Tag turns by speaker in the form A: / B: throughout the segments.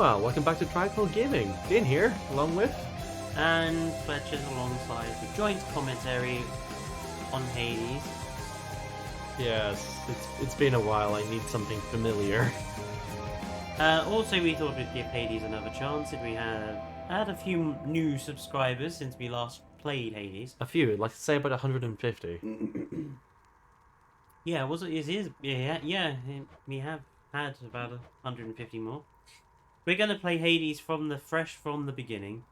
A: Well, welcome back to Triple Gaming. Dane here, along with...
B: And Fletcher's alongside the joint commentary on Hades.
A: Yes, it's been a while. I need something familiar.
B: Also, we thought we'd give Hades another chance if we had a few new subscribers since we last played Hades.
A: A few, like say about 150.
B: Yeah, was it? It is. Yeah. We have had about 150 more. We're gonna play Hades from the beginning,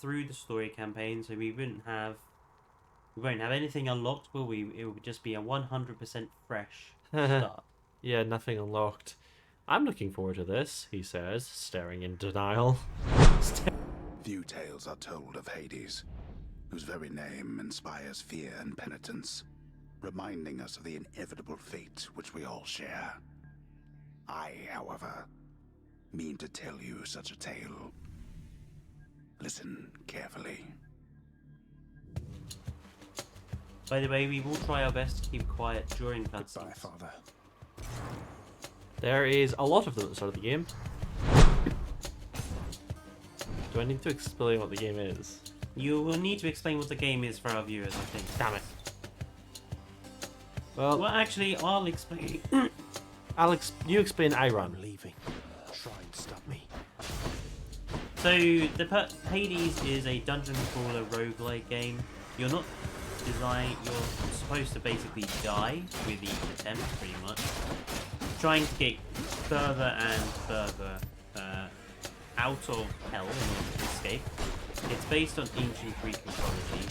B: through the story campaign. So we won't have anything unlocked, will we? It would just be a 100% fresh start.
A: Yeah, nothing unlocked. I'm looking forward to this, he says, staring in denial.
C: Few tales are told of Hades, whose very name inspires fear and penitence, reminding us of the inevitable fate which we all share. I, however, mean to tell you such a tale. Listen carefully.
B: By the way, we will try our best to keep quiet during cutscenes.
C: Goodbye, Father.
A: There is a lot of them at the start of the game. Do I need to explain what the game is?
B: You will need to explain what the game is for our viewers, I think.
A: Damn it. Well,
B: Actually, I'll explain.
A: Alex, you explain Iron.
C: I'm leaving. Try and stop me.
B: So, Hades is a dungeon crawler roguelike game. You're supposed to basically die with each attempt, pretty much. Trying to get further and further out of hell in order to escape. It's based on ancient Greek mythology,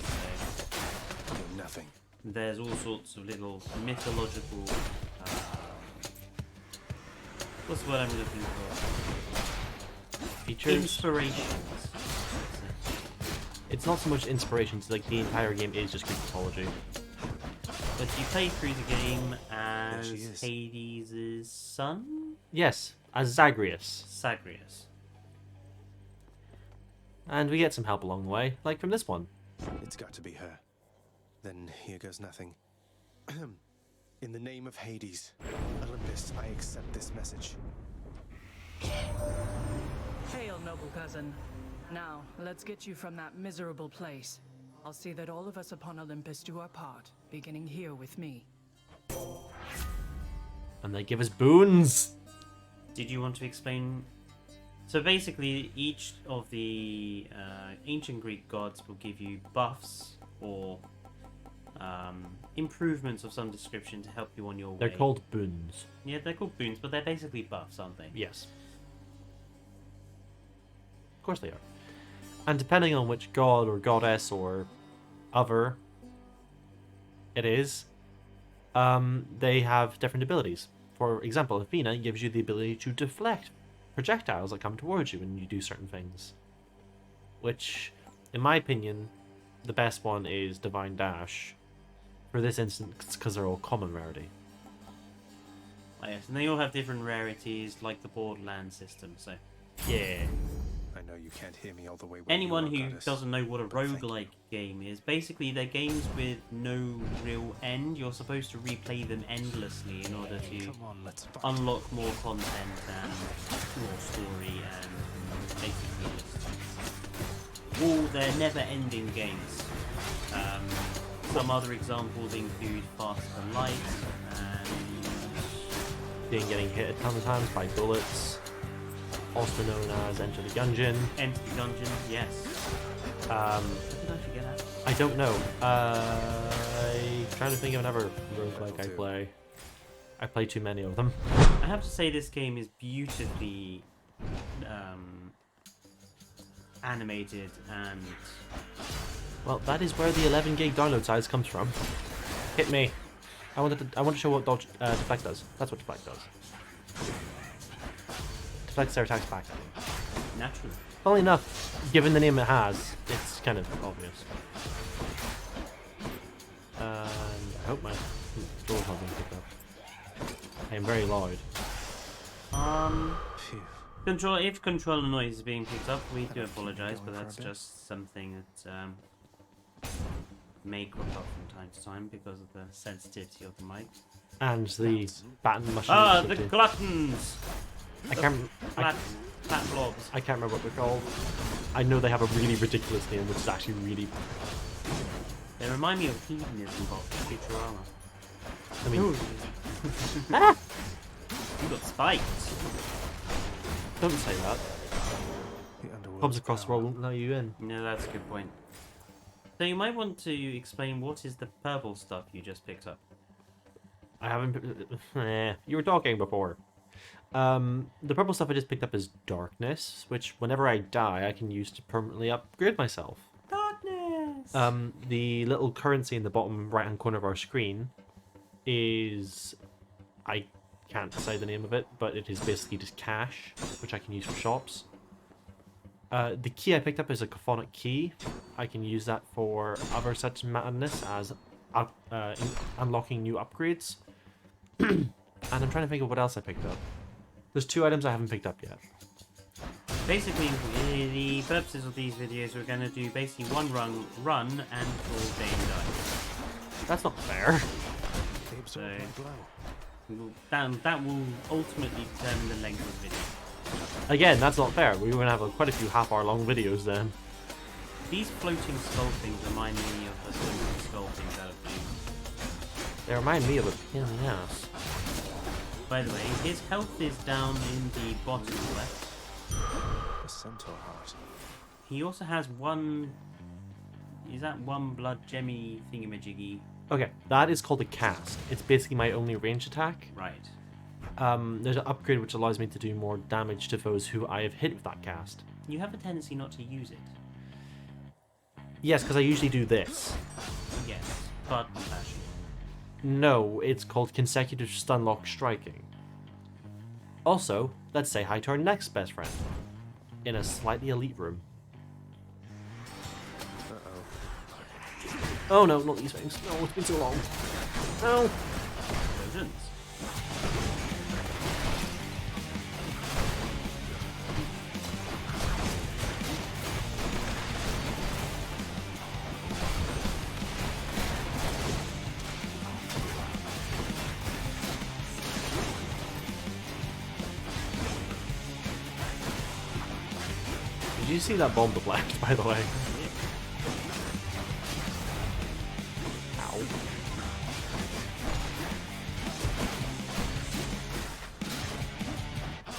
B: so
C: Nothing.
B: there's all sorts of little mythological... what's the word I'm looking for?
A: Features.
B: Inspirations.
A: It's not so much inspiration, it's like the entire game is just Greek mythology.
B: But you play through the game
C: There she
B: as
C: is.
B: Hades' son?
A: Yes, as Zagreus.
B: Zagreus.
A: And we get some help along the way, like from this one.
D: It's got to be her. Then here goes nothing. In the name of Hades, Olympus, I accept this message.
E: Hail, noble cousin. Now, let's get you from that miserable place. I'll see that all of us upon Olympus do our part, beginning here with me.
A: And they give us boons!
B: Did you want to explain? So basically, each of the ancient Greek gods will give you buffs or improvements of some description to help you on your way.
A: They're called boons.
B: Yeah, they're called boons, but they're basically buffs, aren't they?
A: Yes. Of course they are. And depending on which god or goddess or other it is, they have different abilities. For example, Athena gives you the ability to deflect projectiles that come towards you when you do certain things. Which, in my opinion, the best one is Divine Dash. For this instance, because they're all common rarity.
B: Oh, yes, and they all have different rarities, like the Borderlands system, so...
A: Yeah.
D: I know you can't hear me all the way. Where
B: Anyone
D: you are,
B: who
D: goddess,
B: doesn't know what a
D: but thank you.
B: roguelike game is, basically they're games with no real end. You're supposed to replay them endlessly in order to
D: Come on, let's fight.
B: unlock more content and more story and basically just all they're never-ending games. Some other examples include Faster Than Light and
A: Being getting hit a ton of times by bullets. Also known as Enter the Gungeon.
B: Enter the Gungeon. Yes. How did I forget that?
A: I don't know. I'm trying to think of another roguelike I play. I play too many of them.
B: I have to say this game is beautifully animated and
A: Well, that is where the 11 gig download size comes from. Hit me. I want to show what dodge, deflect does. That's what deflect does. Deflects their attacks back.
B: natural.
A: Funnily enough, given the name it has, it's kind of obvious. And I hope my controls not being picked up. I am very loud.
D: Phew.
B: If controller noise is being picked up, we do apologise, but that's just something that may crop up from time to time because of the sensitivity of the mic.
A: And the baton machine.
B: Ah, the gluttons!
A: I can't.
B: Flat blobs.
A: I can't remember what they're called. I know they have a really ridiculous name, which is actually really.
B: They remind me of hedonism box Futurama.
A: I mean,
B: You got spikes.
A: don't say that.
D: The underworld's
A: Pubs across the
D: power.
A: world won't let you in.
B: No, that's a good point. So you might want to explain what is the purple stuff you just picked up.
A: I haven't. You were talking before. The purple stuff I just picked up is darkness, which whenever I die, I can use to permanently upgrade myself.
B: Darkness.
A: The little currency in the bottom right-hand corner of our screen is, I can't say the name of it, but it is basically just cash, which I can use for shops. The key I picked up is a Cophonic key. I can use that for other such madness as unlocking new upgrades. And I'm trying to think of what else I picked up. There's 2 items I haven't picked up yet.
B: Basically, the purposes of these videos, we're going to do basically one run and all day and die.
A: That's not fair.
D: They absorb
B: So-
D: my blow.
B: That will ultimately determine the length of the video.
A: Again, that's not fair. We're going to have quite a few half-hour-long videos then.
B: These floating skull things remind me of the floating skull things out of Doom.
A: They remind me of a pain in the ass.
B: By the way, his health is down in the bottom left.
D: A centaur heart.
B: He also has one... Is that one blood gemmy thingamajiggy?
A: Okay, that is called a cast. It's basically my only range attack.
B: Right.
A: There's an upgrade which allows me to do more damage to foes who I have hit with that cast.
B: You have a tendency not to use it.
A: Yes, because I usually do this.
B: Yes, but fashion.
A: No, it's called consecutive stun lock striking. Also, let's say hi to our next best friend. In a slightly elite room.
D: Uh-oh.
A: Oh no, not these things. No, it's been so long. No.
B: Explosions.
A: Did you see that bomb deflect, by the way? Ow.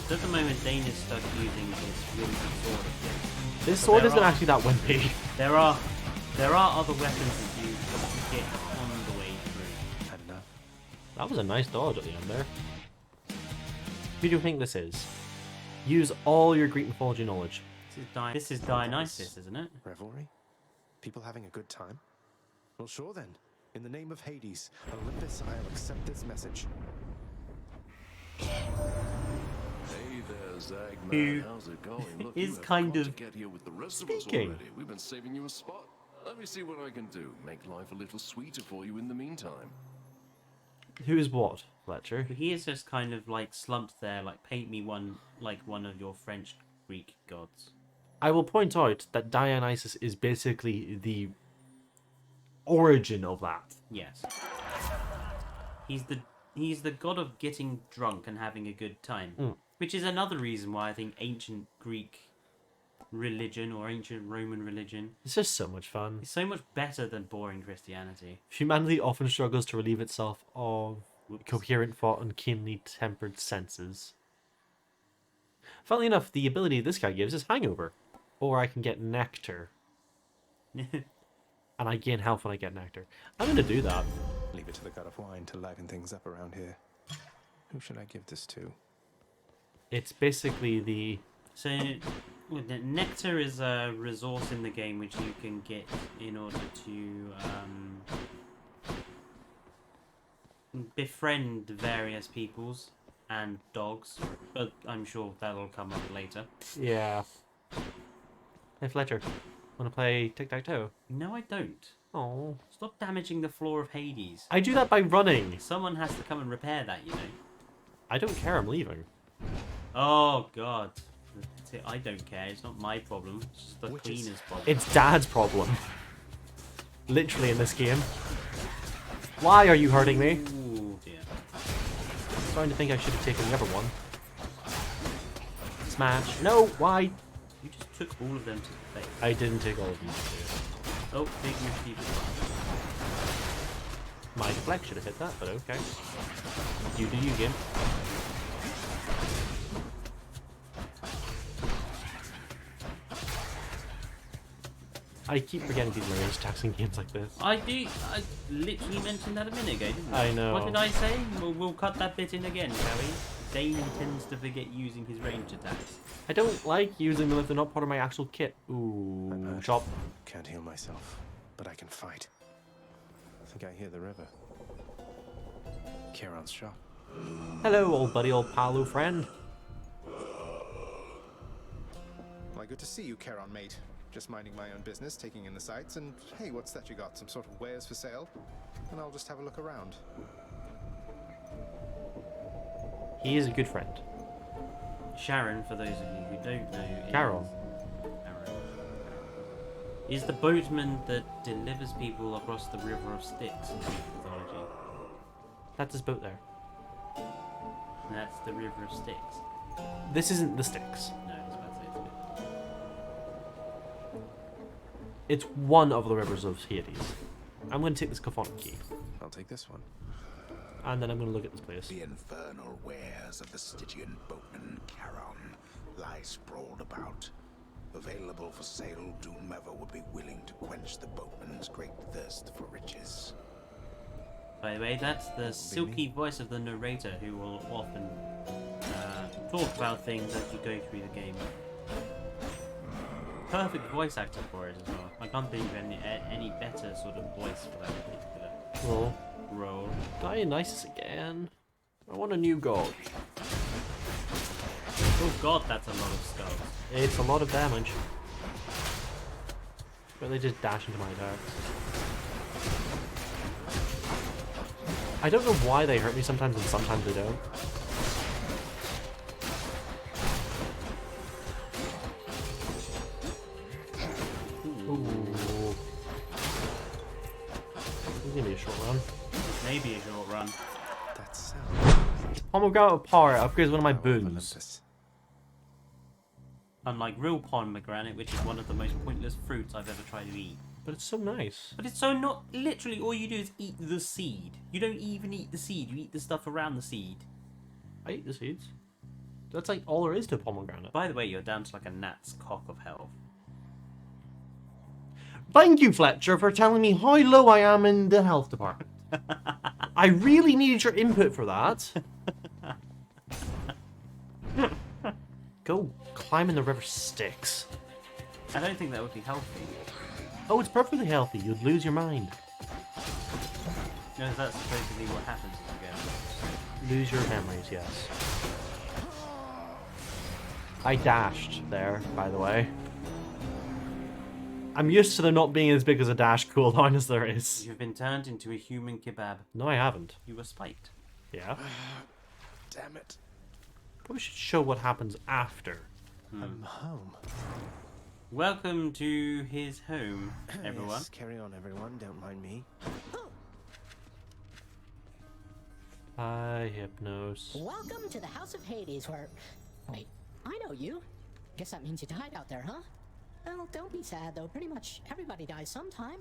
B: So at the moment, Dane is stuck using his really good sword of his.
A: This
B: But
A: sword
B: there
A: isn't
B: are-
A: actually that wimpy.
B: There are other weapons that you get on the way through.
D: Had enough.
A: That was a nice dodge at the end there. Who do you think this is? Use all your Greek mythology knowledge.
B: This is Dionysus, isn't it?
D: Revelry? People having a good time? Well, sure then. In the name of Hades, Olympus, I'll accept this message.
F: Hey there, Zagman.
B: Who
F: How's it going? Look,
B: is
F: you have
B: kind
F: got
B: of
F: to get here with the rest of us
A: speaking.
F: already. We've been saving you a spot. Let me see what I can do. Make life a little sweeter for you in the meantime.
A: Who is what, Fletcher?
B: He is just kind of like slumped there, like paint me one of your French Greek gods.
A: I will point out that Dionysus is basically the origin of that.
B: Yes. He's the god of getting drunk and having a good time. Which is another reason why I think ancient Greek religion or ancient Roman religion
A: It's just so much fun.
B: is so much better than boring Christianity.
A: Humanity often struggles to relieve itself of
B: Whoops.
A: coherent thought and keenly tempered senses. Funnily enough, the ability this guy gives is Hangover. Or I can get Nectar. And I gain health when I get Nectar. I'm going to do that.
D: Leave it to the god of wine to liven things up around here. Who should I give this to?
A: It's basically the...
B: So, nectar is a resource in the game which you can get in order to befriend various peoples and dogs. But I'm sure that'll come up later.
A: Yeah. Hey Fletcher, wanna play tic-tac-toe?
B: No, I don't.
A: Oh.
B: Stop damaging the floor of Hades.
A: I do that by running.
B: Someone has to come and repair that, you know.
A: I don't care, I'm leaving.
B: Oh, God. I don't care. It's not my problem. It's just the
D: Witches.
B: cleaner's problem.
A: It's Dad's problem. Literally in this game. Why are you hurting me?
B: Ooh, dear.
A: I'm starting to think I should have taken the other one. smash. No, why?
B: You just took all of them to the face.
A: I didn't take all of these.
B: Oh, big mischievous one.
A: My deflect should have hit that, but okay. You do you, Gimp. I keep forgetting people are age-taxing in games like this.
B: I literally mentioned that a minute ago, didn't I?
A: I know.
B: What did I say? We'll cut that bit in again, shall we? Dane tends to forget using his range attacks.
A: I don't like using them if they're not part of my actual kit. Ooh,
D: I'm hurt.
A: chop.
D: Can't heal myself, but I can fight. I think I hear the river. Charon's shop.
A: Hello, old buddy, old pal, old friend.
D: Why, good to see you, Charon, mate. Just minding my own business, taking in the sights, and hey, what's that you got? Some sort of wares for sale? And I'll just have a look around.
A: He is a good friend.
B: Sharon, for those of you who don't know,
A: Charon.
B: Is the boatman that delivers people across the River of Styx in Greek mythology.
A: That's his boat there.
B: That's the River of Styx.
A: This isn't the Styx.
B: No, I was about to say it's a bit.
A: It's one of the rivers of Hades. I'm going to take this Cophonic key,
D: I'll take this one.
A: and then I'm going to look at this place.
C: The infernal wares of the Stygian boatman Charon lie sprawled about. Available for sale to whomever would be willing to quench the boatman's great thirst for riches.
B: By the way, that's the silky voice of the narrator who will often talk about things as you go through the game. Perfect voice actor for it as well. I can't think of any better sort of voice for that particular
A: Roll.
B: role.
A: Dionysus again. I want a new god.
B: Oh god, that's a lot of skulls.
A: It's a lot of damage. But they just dash into my attacks. I don't know why they hurt me sometimes and sometimes they don't. Ooh. This is gonna be a short run.
B: Maybe a short run.
D: That sound.
A: Pomegranate of Power upgrades one of my
D: Power of
A: boons.
D: Olympus.
B: Unlike real pomegranate, which is one of the most pointless fruits I've ever tried to eat.
A: But it's so nice.
B: But it's so not. Literally, all you do is eat the seed. You don't even eat the seed, you eat the stuff around the seed.
A: I eat the seeds. That's like all there is to pomegranate.
B: By the way, you're down to like a gnat's cock of health.
A: Thank you, Fletcher, for telling me how low I am in the health department. I really needed your input for that. Go climbing the river Styx.
B: I don't think that would be healthy.
A: Oh, it's perfectly healthy. You'd lose your mind.
B: No, that's supposedly what happens as you
A: Lose your memories, yes. I dashed there, by the way. I'm used to there not being as big as a dash cooldown as there
B: go.
A: is.
B: You've been turned into a human kebab.
A: No, I haven't.
B: You were spiked.
A: Yeah.
D: Damn it.
A: Probably should show what happens after.
D: I'm home.
B: Welcome to his home, everyone.
D: Yes, carry on, everyone. Don't mind me.
A: Hi, Hypnos.
G: Welcome to the House of Hades, where... Wait, I know you. Guess that means you died out there, huh? Well, don't be sad, though. Pretty much everybody dies sometime.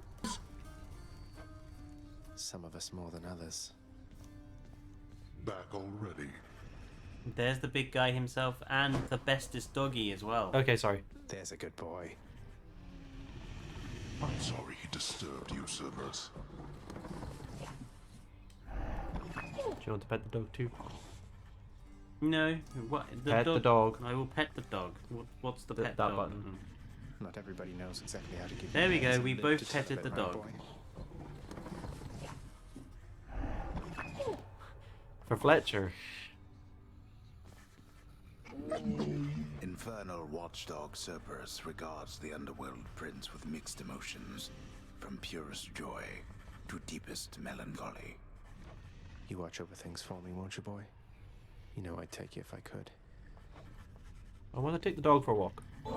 D: Some of us more than others.
C: Back already?
B: There's the big guy himself and the bestest doggy as well.
A: Okay, sorry.
D: There's a good boy.
C: I'm sorry he disturbed you, Cerberus.
A: Do you want to pet the dog too?
B: No, what?
A: Pet the dog.
B: I will pet the dog. What's the pet
A: that
B: dog?
A: button.
B: Mhm.
D: Not everybody knows exactly how to give
B: There
D: you
B: we go,
D: hands
B: we
D: and
B: both
D: to
B: petted the
D: celebrate, my
B: dog.
D: boy.
A: For Fletcher.
C: Infernal watchdog Cerberus regards the underworld prince with mixed emotions, from purest joy to deepest melancholy.
D: You watch over things for me, won't you, boy? You know I'd take you if I could.
A: I want to take the dog for a walk.
B: I'm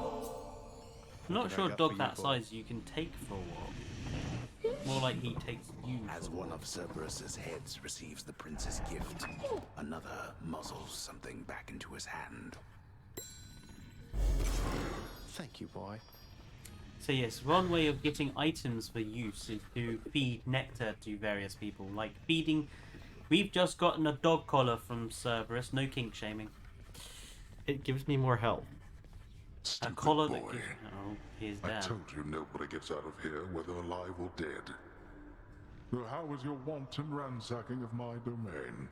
B: not
D: What have
B: sure
D: I
B: a
D: got
B: dog
D: for you,
B: that
D: boy?
B: size you can take for a walk. More like he takes you
C: As
B: for a
C: one
B: walk.
C: of Cerberus's heads receives the prince's gift, another muzzles something back into his hand.
D: Thank you, boy.
B: So yes, one way of getting items for use is to feed nectar to various people, like feeding. We've just gotten a dog collar from Cerberus. No kink shaming.
A: It gives me more health.
B: A
F: Stupid
B: collar
F: boy.
B: that gives. Oh, here's
F: I
B: Dan.
F: told you nobody gets out of here, whether alive or dead. So how was your wanton ransacking of my domain?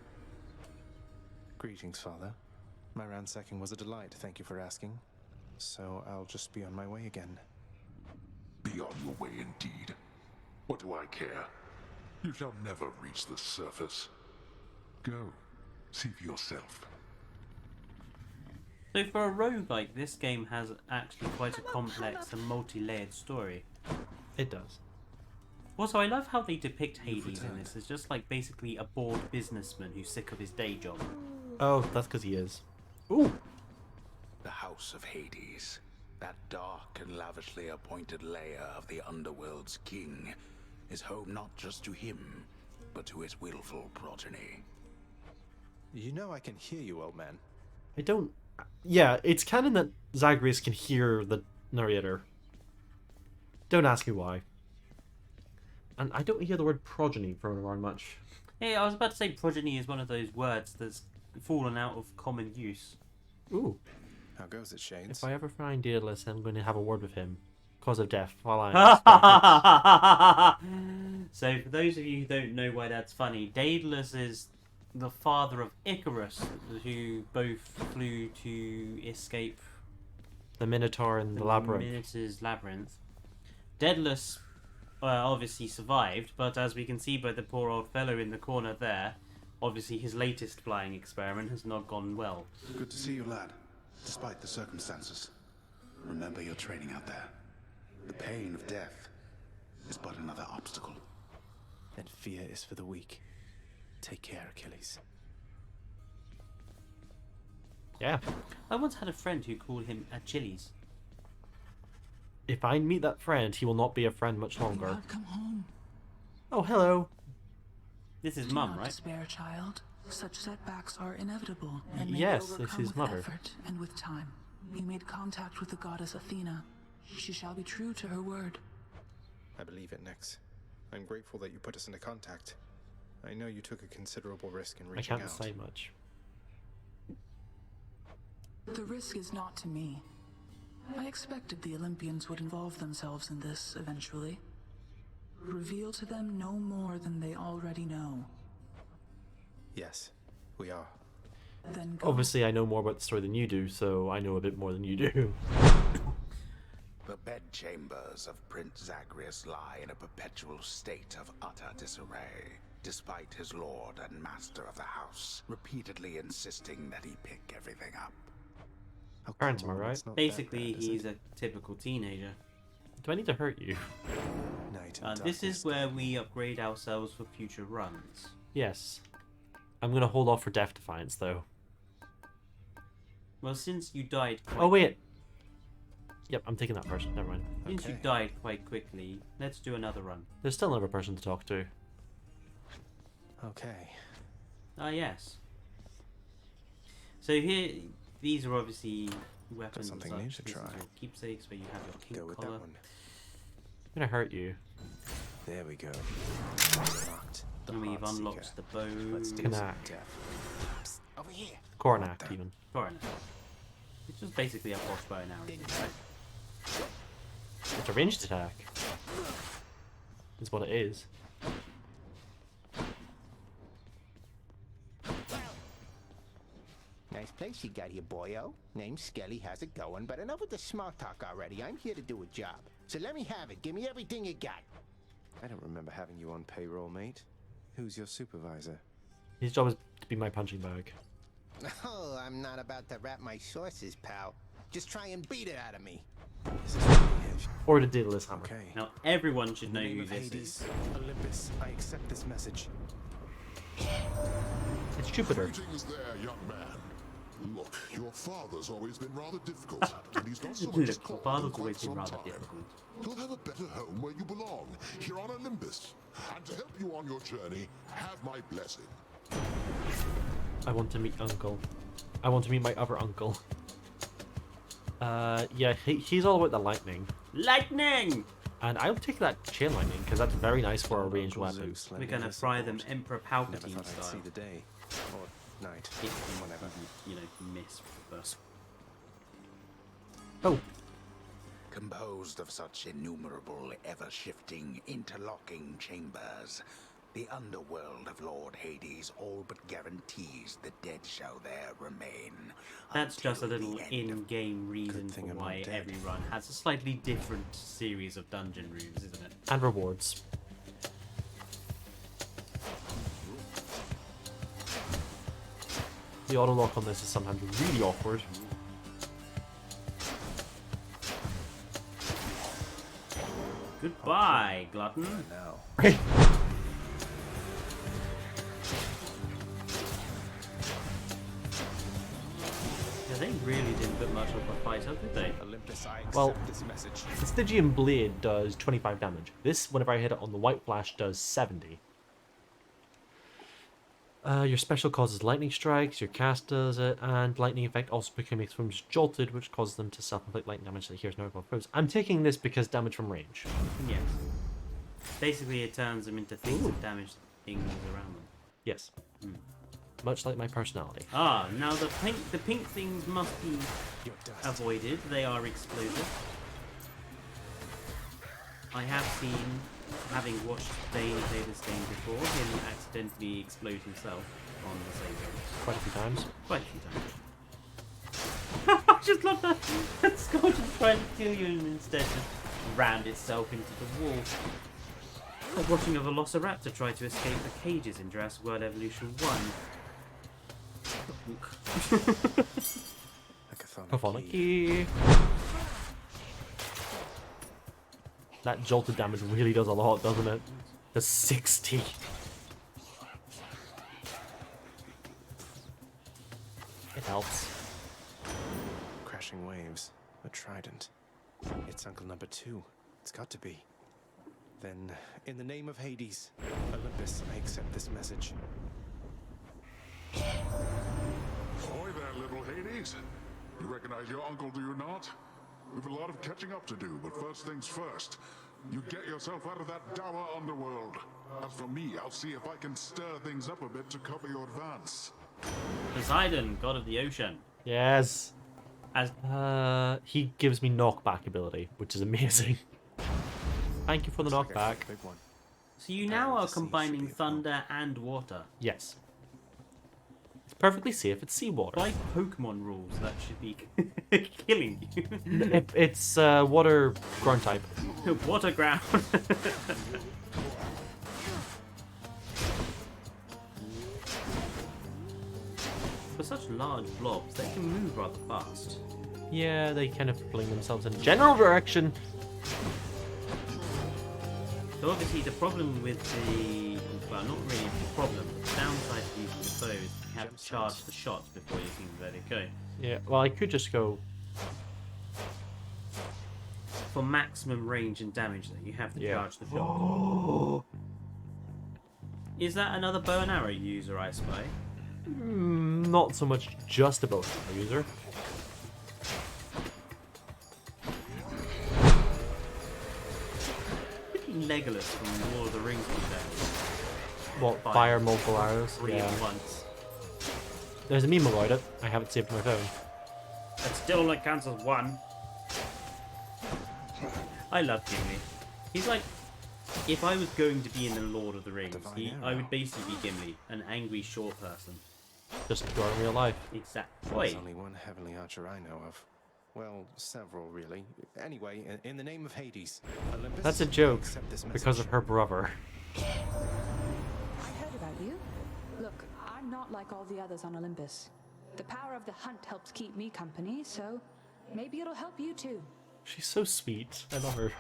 D: Greetings, Father. My ransacking was a delight, thank you for asking. So I'll just be on my way again.
F: Be on your way indeed. What do I care? You shall never reach the surface. Go. See for yourself.
B: So for a roguelike, this game has actually quite a complex and multi-layered story.
A: It does.
B: Also, I love how they depict Hades in this as just like basically a bored businessman who's sick of his day job.
A: Oh, that's because he is. Ooh.
C: The House of Hades, that dark and lavishly appointed lair of the underworld's king, is home not just to him, but to his willful progeny.
D: You know I can hear you, old man.
A: I don't... Yeah, it's canon that Zagreus can hear the narrator. Don't ask me why. And I don't hear the word progeny thrown around much.
B: Hey, I was about to say progeny is one of those words that's fallen out of common use.
A: Ooh.
D: How goes it, Shades?
A: If I ever find Daedalus, I'm going to have a word with him. Cause of death, while I'm...
B: So, for those of you who don't know why that's funny, Daedalus is the father of Icarus, who both flew to escape
A: the Minotaur and the Labyrinth.
B: Minotaur's labyrinth. Daedalus obviously survived, but as we can see by the poor old fellow in the corner there, obviously his latest flying experiment has not gone well.
C: Good to see you, lad, despite the circumstances. Remember your training out there. The pain of death is but another obstacle.
D: And fear is for the weak. Take care, Achilles.
A: Yeah.
B: I once had a friend who called him Achilles.
A: If I meet that friend, he will not be a friend much longer.
H: I've come home.
A: Oh, hello.
B: This is
H: Do
B: Mum,
H: not
B: right?
H: despair, child. Such setbacks are inevitable and may
A: Yes,
H: be
A: this
H: overcome
A: is
H: with
A: Mother.
H: effort and with time. We made contact with the goddess Athena. She shall be true to her word.
D: I believe it, Nix. I'm grateful that you put us into contact. I know you took a considerable risk in
A: I
D: reaching
A: can't
D: out.
A: say much.
H: The risk is not to me. I expected the Olympians would involve themselves in this eventually. Reveal to them no more than they already know.
D: Yes, we are.
H: Then go.
A: Obviously, I know more about the story than you do, so I know a bit more than you do.
C: The bedchambers of Prince Zagreus lie in a perpetual state of utter disarray, despite his lord and master of the house repeatedly insisting that he pick everything up.
D: Oh,
A: Parents,
D: come
A: am I
D: on,
A: right?
D: it's not that
B: Basically,
D: bad, is
B: he's
D: it?
B: a typical teenager.
A: Do I need to hurt you?
D: Night and
B: This is
D: darkness
B: where
D: then.
B: we upgrade ourselves for future runs.
A: Yes. I'm going to hold off for Death Defiance, though.
B: Well, since you died quite,
A: Oh, wait. Yep, I'm taking that person. Never mind.
B: since you
D: Okay.
B: died quite quickly, let's do another run.
A: There's still another person to talk to.
D: Okay.
B: Ah, yes. So here, these are obviously weapons.
D: something
B: and
D: new
B: such.
D: to
B: This is
D: try.
B: your keepsakes where you have your king
D: Go with
B: collar.
D: that one.
A: I'm going to hurt you.
D: There we go. Unlocked the
B: And we've
D: Heart
B: unlocked
D: Seeker.
B: the bow.
D: Let's do some
A: Knack.
D: death. Psst, over here.
A: Cornac,
D: What the-
A: even.
B: Coronet. It's just basically a boss bow and arrow, right?
A: It's a ranged attack. Is what it is.
I: Nice place you got here, boyo. Name's Skelly, how's it going? But enough with the small talk already. I'm here to do a job. So let me have it. Give me everything you got.
D: I don't remember having you on payroll, mate. Who's your supervisor?
A: His job is to be my punching bag.
I: Oh, I'm not about to wrap my sources, pal. Just try and beat it out of me.
D: This is really heavy.
A: Or the Daedalus hammer.
D: Okay.
B: Now everyone should
D: In the
B: know
D: name
B: who
D: of
B: this
D: Hades,
B: is.
D: Olympus, I accept this message.
A: It's Jupiter.
F: Greetings there, young man. Look, your father's always been rather difficult, and he's not so much as
B: Look, your
F: called
B: father's
F: in quite
B: always been
F: some
B: rather
F: time.
B: difficult.
F: You'll have a better home where you belong, here on Olympus. And to help you on your journey, have my blessing.
A: I want to meet Uncle. I want to meet my other uncle. Yeah, he's all about the lightning.
B: Lightning!
A: And I'll take that chain lightning, because that's very nice for a ranged weapon.
B: We're gonna fry them Emperor
D: Never
B: Palpatine
D: thought I'd see
B: style.
D: the day. Or night.
B: If
D: Whatever.
B: you know, miss first.
A: Oh,
C: Composed of such innumerable, ever-shifting, interlocking chambers, the underworld of Lord Hades all but guarantees the dead shall there remain.
B: That's just a
C: until the
B: little
C: end of
B: in-game reason
D: thing
B: for
D: I'm
B: why
D: not dead.
B: every run has a slightly different series of dungeon rooms, isn't it?
A: and rewards. The auto lock on this is sometimes really awkward.
B: Goodbye, Glutton.
D: Now.
B: Yeah, they really didn't put much of a fight up, did they?
D: Olympus, I
A: Well,
D: accept this message.
A: The Stygian Blade does 25 damage. This, whenever I hit it on the White Flash, does 70. Your special causes lightning strikes, your cast does it, and lightning effect also becomes jolted, which causes them to self-inflict lightning damage that heals no above foes. I'm taking this because damage from range.
B: Yes. Basically, it turns them into things that damage things around them.
A: Yes. Much like my personality.
B: Ah, now the pink things must be
D: Your dust.
B: avoided. They are explosive. I have seen, having watched Dane play this game before, him accidentally explode himself on the same game.
A: Quite a few times.
B: Quite a few times. I just love that. That Scorch is trying to kill you and instead just rammed itself into the wall. Like watching a velociraptor try to escape the cages in Jurassic World Evolution 1.
D: A chthonic key.
A: Key. That jolted damage really does a lot, doesn't it? The 60. It helps.
D: Crashing waves. A trident. It's Uncle Number 2. It's got to be. Then, in the name of Hades, Olympus, I accept this message.
F: Ahoy there, little Hades. You recognize your uncle, do you not? We've a lot of catching up to do, but first things first. You get yourself out of that dour underworld. As for me, I'll see if I can stir things up a bit to cover your advance.
B: Poseidon, god of the ocean.
A: Yes.
B: As
A: He gives me knockback ability, which is amazing. Thank you for the
D: Looks like I
A: knockback.
D: got a big one.
B: so you now
D: the
B: are
D: sea should
B: combining
D: be a
B: thunder and water.
A: Yes. It's perfectly safe. It's seawater.
B: By Pokemon rules, that should be killing you.
A: It's water ground type.
B: Water ground. For such large blobs, they can move rather fast.
A: Yeah, they kind of fling themselves in a general direction.
B: So obviously the problem with the... well, not really a problem, but the downside of using the bow is you have to charge the shots before you can let it go.
A: Yeah, well, I could just go...
B: For maximum range and damage, though, you have to
A: Yeah.
B: charge the shot. Is that another bow and arrow user, I spy?
A: Not so much just a bow user.
B: Legolas from Lord of the Rings was there.
A: What,
B: Fire.
A: fire multiple arrows?
B: Three
A: Yeah.
B: at once.
A: There's a meme about it. I have it saved on my phone.
B: That still only counts as one. I love Gimli. He's like, if I was going to be in the Lord of the Rings,
D: Divine
B: I
D: arrow.
B: would basically be Gimli, an angry short person.
A: Just go in real life.
B: Exactly.
D: There's only one heavenly archer I know of. Well, several, really. Anyway, in the name of Hades, Olympus,
A: That's a
D: I
A: joke
D: accept this
A: because
D: message.
A: of her brother.
J: I heard about you. Look, I'm not like all the others on Olympus. The power of the hunt helps keep me company, so maybe it'll help you too.
A: She's so sweet. I love her.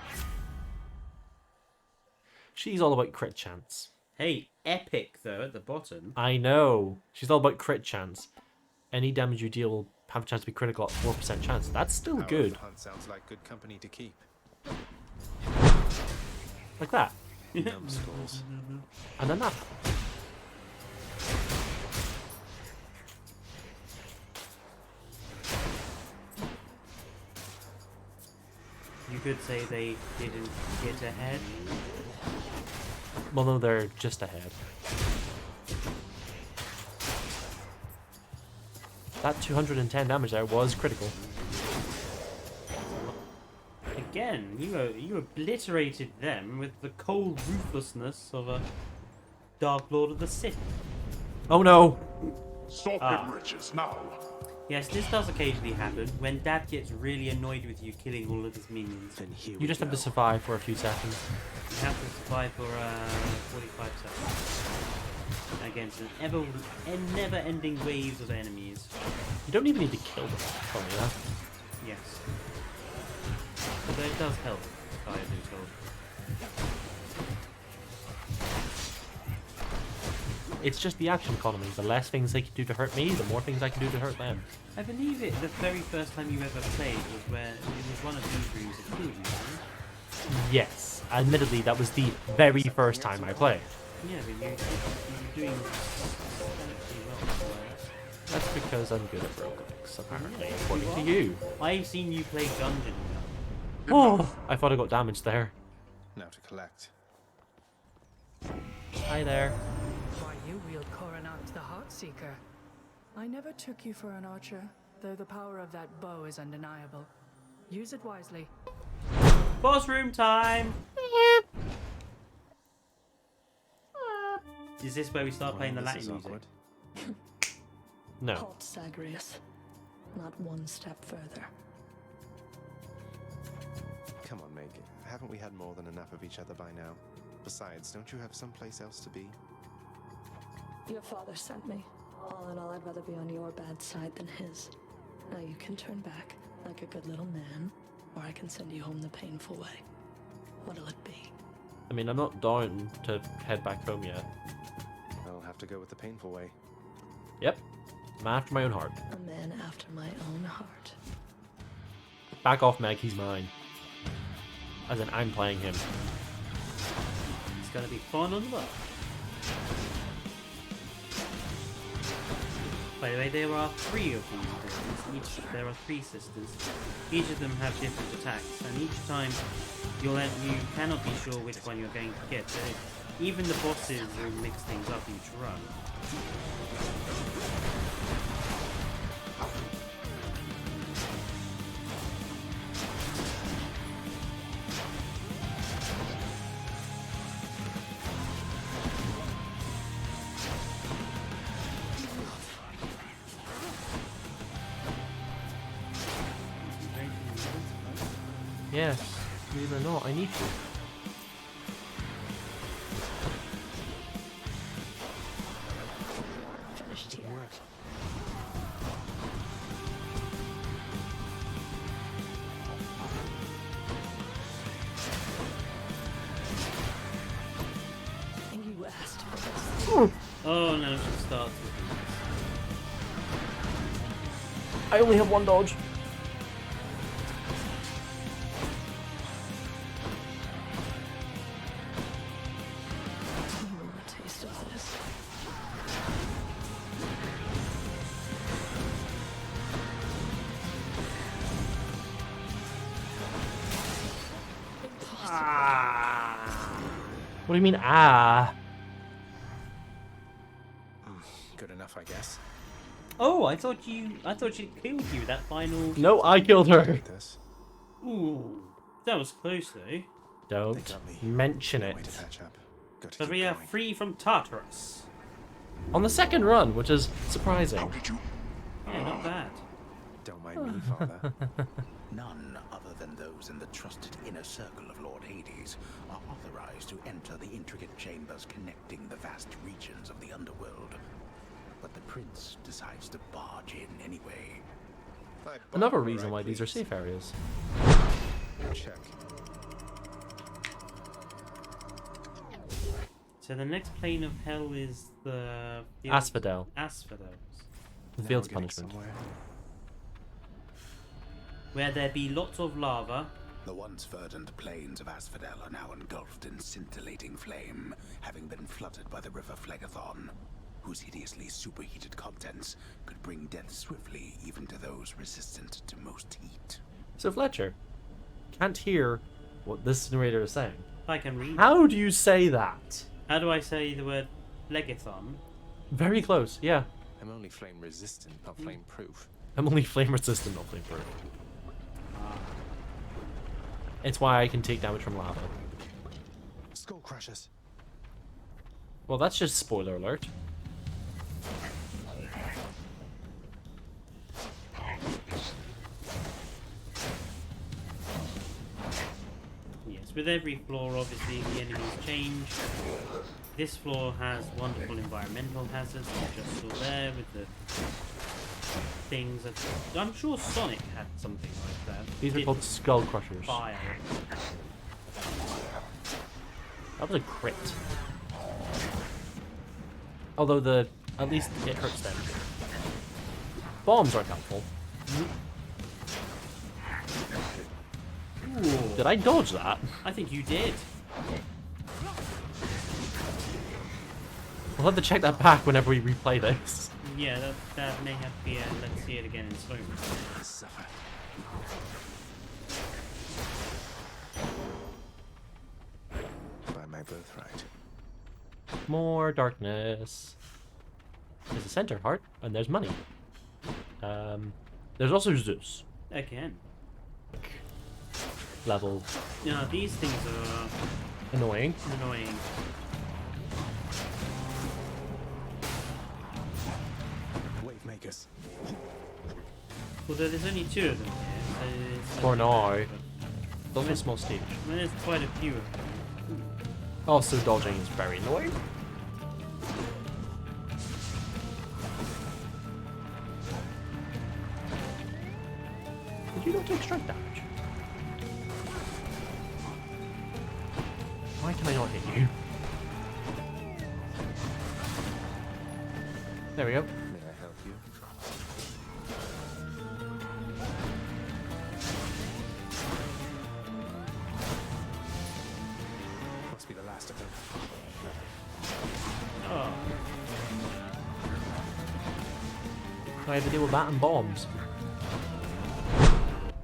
A: She's all about crit chance.
B: Hey, epic though at the bottom.
A: I know. She's all about crit chance. Any damage you deal will have a chance to be critical at 4% chance. That's still
D: Power of
A: good.
D: the hunt sounds like good company to keep.
A: Like that.
D: Numbskulls.
A: And then that.
B: could say they didn't get ahead.
A: Well, no, they're just ahead. That 210 damage there was critical.
B: Again, you obliterated them with the cold ruthlessness of a Dark Lord of the Sith.
A: Oh no!
F: Stop him, Riches, now.
B: Yes, this does occasionally happen when Dad gets really annoyed with you killing all of his minions.
D: Then here
A: You just have to survive for a few seconds.
B: You have to survive for 45 seconds against an never-ending waves of enemies.
A: You don't even need to kill them, funny enough.
B: Yes. Although it does help, I have been told.
A: It's just the action economy. The less things they can do to hurt me, the more things I can do to hurt them.
B: I believe the very first time you ever played was where it was one of these rooms that killed you, right?
A: Yes, admittedly, that was the very first time I played.
B: Yeah, but you're doing exceptionally well.
A: That's because I'm good at roguelikes, apparently, according to you.
B: I've seen you play Gungeon.
A: Oh, I thought I got damaged there.
D: Now to collect.
A: Hi there.
E: Why you wield Coronat the Heartseeker? I never took you for an archer, though the power of that bow is undeniable. Use it wisely.
B: Boss room time! Is this where we start playing the Latin music?
D: Awkward.
A: No.
K: Halt, Zagreus. Not one step further.
D: Come on, Meg. Haven't we had more than enough of each other by now? Besides, don't you have someplace else to be?
K: Your father sent me. All in all, I'd rather be on your bad side than his. Now you can turn back, like a good little man, or I can send you home the painful way. What'll it be?
A: I mean, I'm not down to head back home yet.
D: I'll have to go with the painful way.
A: Yep. I'm after my own heart.
K: A man after my own heart.
A: Back off, Meg. He's mine. As in, I'm playing him.
B: It's gonna be fun on the left. By the way, there are 3 of these sisters. There are 3 sisters. Each of them have different attacks, and each time you cannot be sure which one you're going to get. So even the bosses will mix things up each run.
A: Yes. Believe it or not, I need to.
K: Finished here. You asked for this.
B: Oh no, it starts with
A: I only have one dodge.
K: A taste of this.
A: What do you mean, ah?
D: Good enough, I guess.
B: Oh, I thought she killed you that final.
A: No, I killed her.
D: Like this.
B: Ooh, that was close though.
D: They
A: Don't
D: got me.
A: mention
D: No
A: it.
D: way to patch up. Got to
B: But
D: keep
B: we are
D: going.
B: free from Tartarus.
A: On the second run, which is surprising.
F: How did you...
B: Yeah, not bad.
D: Don't mind me, Father.
C: None other than those in the trusted inner circle of Lord Hades are authorized to enter the intricate chambers connecting the vast regions of the underworld. But the prince decides to barge in anyway.
A: Another reason why these are safe areas.
D: Check.
B: So the next plane of hell is the
A: Asphodel.
B: Asphodels,
A: The
D: Now
A: field's
D: we're getting
A: punishment.
D: somewhere.
B: where there be lots of lava.
C: The once verdant plains of Asphodel are now engulfed in scintillating flame, having been flooded by the river Phlegathon, whose hideously superheated contents could bring death swiftly even to those resistant to most heat.
A: So Fletcher, can't hear what this narrator is saying.
B: I can read.
A: How do you say that?
B: How do I say the word Legathon?
A: Very close, yeah.
D: I'm only flame resistant, not flame proof.
A: I'm only flame resistant, not flame proof. It's why I can take damage from lava.
D: Skull crushers.
A: Well, that's just spoiler alert.
B: Yes, with every floor, obviously, the enemies change. This floor has wonderful environmental hazards, which are still there with the things that... I'm sure Sonic had something like that.
A: These are called Skull Crushers.
B: Fire.
A: That was a crit. Although at least it hurts them. Bombs aren't helpful.
B: Ooh.
A: Did I dodge that?
B: I think you did.
A: We'll have to check that back whenever we replay this.
B: Yeah, that may have to be let's see it again in slow motion.
D: Suffer. By my birthright.
A: More darkness. There's a center heart, and there's money. There's also Zeus.
B: Again.
A: Level
B: Yeah, these things are
A: annoying.
B: annoying.
D: Wave makers.
B: Although there's only 2 of them here. So
A: For now.
B: but-
A: Those are a small stage.
B: I mean, there's quite a few of them.
A: Also, dodging is very annoying. Did you not take strike damage? Why can I not hit you? There we go.
D: May I help you? Must be the last of them.
B: Oh,
A: I have to deal with that and bombs.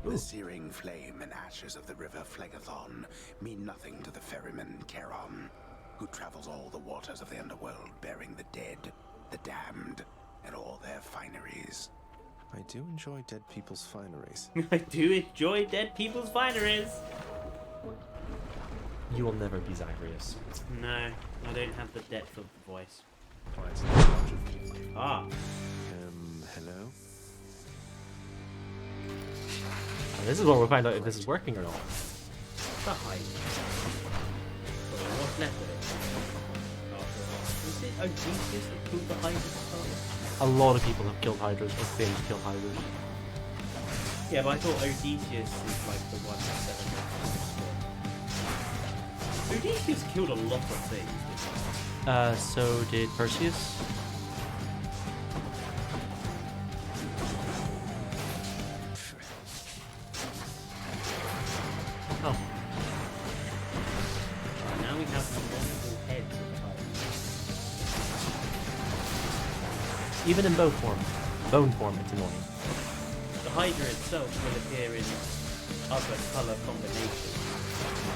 C: The searing flame and ashes of the river Phlegathon mean nothing to the ferryman Charon, who travels all the waters of the underworld bearing the dead, the damned, and all their fineries.
D: I do enjoy dead people's fineries.
B: I do enjoy dead people's fineries.
A: You will never be Zagreus.
B: No, I don't have the depth of the voice.
D: Quite a bunch of...
B: Ah,
D: hello?
A: And this is where we'll find out if this is working or not.
B: the height. Well, what's left of it? Is it Odysseus that killed the Hydra?
A: A lot of people have killed Hydras or failed to kill Hydras.
B: Yeah, but I thought Odysseus is like the one that set them up. Odysseus killed a lot of things.
A: So did Perseus. Oh.
B: Now we have multiple heads of the Hydra.
A: Even in bone form, it's annoying.
B: The Hydra itself will appear in other colour combinations.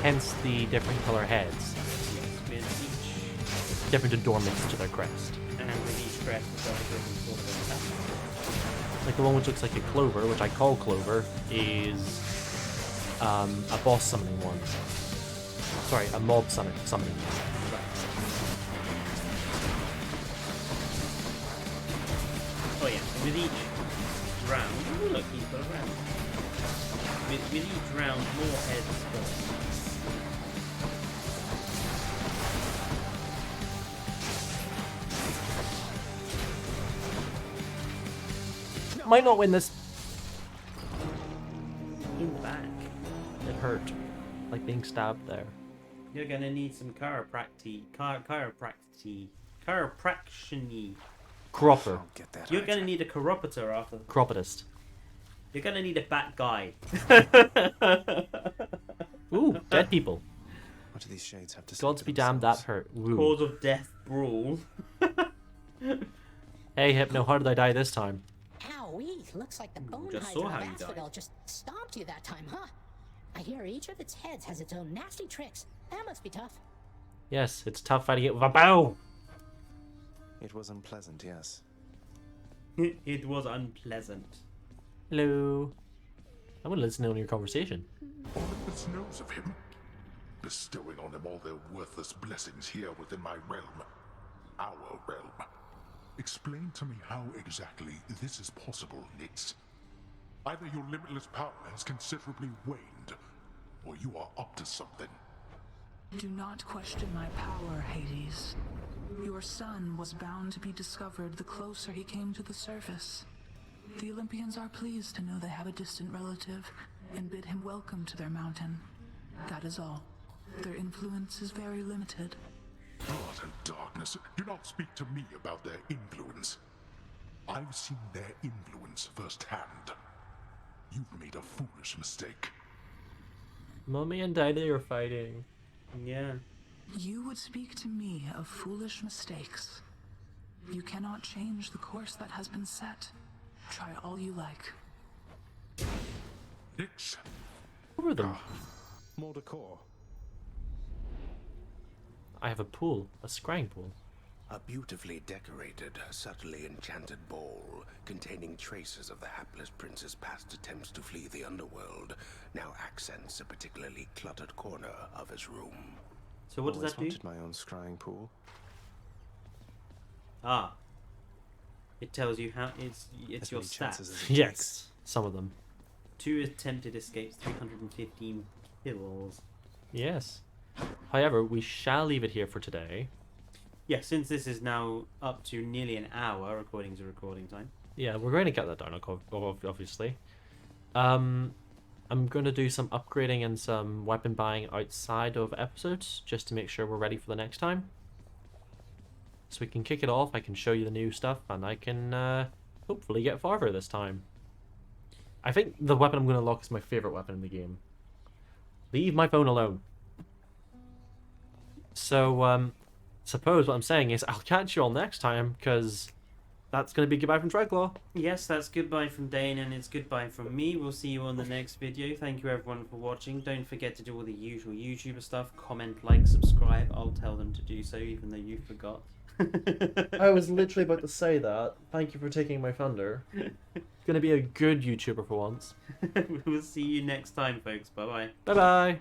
A: Hence the different color heads.
B: Yes, with each
A: Different adornments to their crest.
B: and with each crest there's a different sort of attack.
A: Like the one which looks like a clover, which I call clover, is a boss summoning one. Sorry, a mob summoning one.
B: Oh yeah, with each round, oh look, he's got a round. With each round, more heads spawn.
A: Might not win this.
B: In back.
A: It hurt. Like being stabbed there.
B: You're gonna need some chiropractic.
A: Cropper.
D: Get that
B: You're
D: right.
B: gonna need a chiropter after.
A: Cropodist.
B: You're gonna need a bat guy.
A: Ooh, dead people.
D: What do these shades have to say?
A: Gods
D: to
A: be damned, that
D: themselves?
A: hurt. Woo.
B: Cause of death brawl.
A: Hey, Hypno, how did I die this time?
G: Owie, looks like the bone
B: Just saw
G: hydra
B: how
G: of
B: you died.
G: Asphodel just stomped you that time, huh? I hear each of its heads has its own nasty tricks. That must be tough.
A: Yes, it's tough fighting it with a bow.
D: It was unpleasant, yes.
B: It was unpleasant.
A: Hello. I want to listen in on your conversation.
F: Olympus knows of him, bestowing on him all their worthless blessings here within my realm. Our realm. Explain to me how exactly this is possible, Nix. Either your limitless power has considerably waned, or you are up to something.
H: Do not question my power, Hades. Your son was bound to be discovered the closer he came to the surface. The Olympians are pleased to know they have a distant relative and bid him welcome to their mountain. That is all. Their influence is very limited.
F: Blood and darkness, do not speak to me about their influence. I've seen their influence firsthand. You've made a foolish mistake.
A: Mummy and Daddy are fighting.
B: Yeah.
H: You would speak to me of foolish mistakes. You cannot change the course that has been set. Try all you like.
F: Nix.
A: Who are them?
D: More decor.
A: I have a pool, a scrying pool.
L: A beautifully decorated, subtly enchanted bowl containing traces of the hapless prince's past attempts to flee the underworld now accents a particularly cluttered corner of his room.
B: So what does
D: Always
B: that do?
D: wanted my own scrying pool.
B: Ah. It tells you how it's
D: As
B: your
D: many chances
B: stats.
D: as it takes.
A: Yes, some of them.
B: 2 attempted escapes, 315 kills.
A: Yes. However, we shall leave it here for today.
B: Yeah, since this is now up to nearly an hour according to recording time.
A: Yeah, we're going to get that down, obviously. I'm going to do some upgrading and some weapon buying outside of episodes, just to make sure we're ready for the next time. So we can kick it off, I can show you the new stuff, and I can hopefully get farther this time. I think the weapon I'm going to lock is my favourite weapon in the game. Leave my phone alone. So, suppose what I'm saying is I'll catch you all next time, because that's going to be goodbye from Draglaw.
B: Yes, that's goodbye from Dane, and it's goodbye from me. We'll see you on the next video. Thank you everyone for watching. Don't forget to do all the usual YouTuber stuff. Comment, like, subscribe. I'll tell them to do so, even though you forgot.
A: I was literally about to say that. Thank you for taking my thunder. Gonna be a good YouTuber for once.
B: We'll see you next time, folks. Bye-bye.
A: Bye-bye.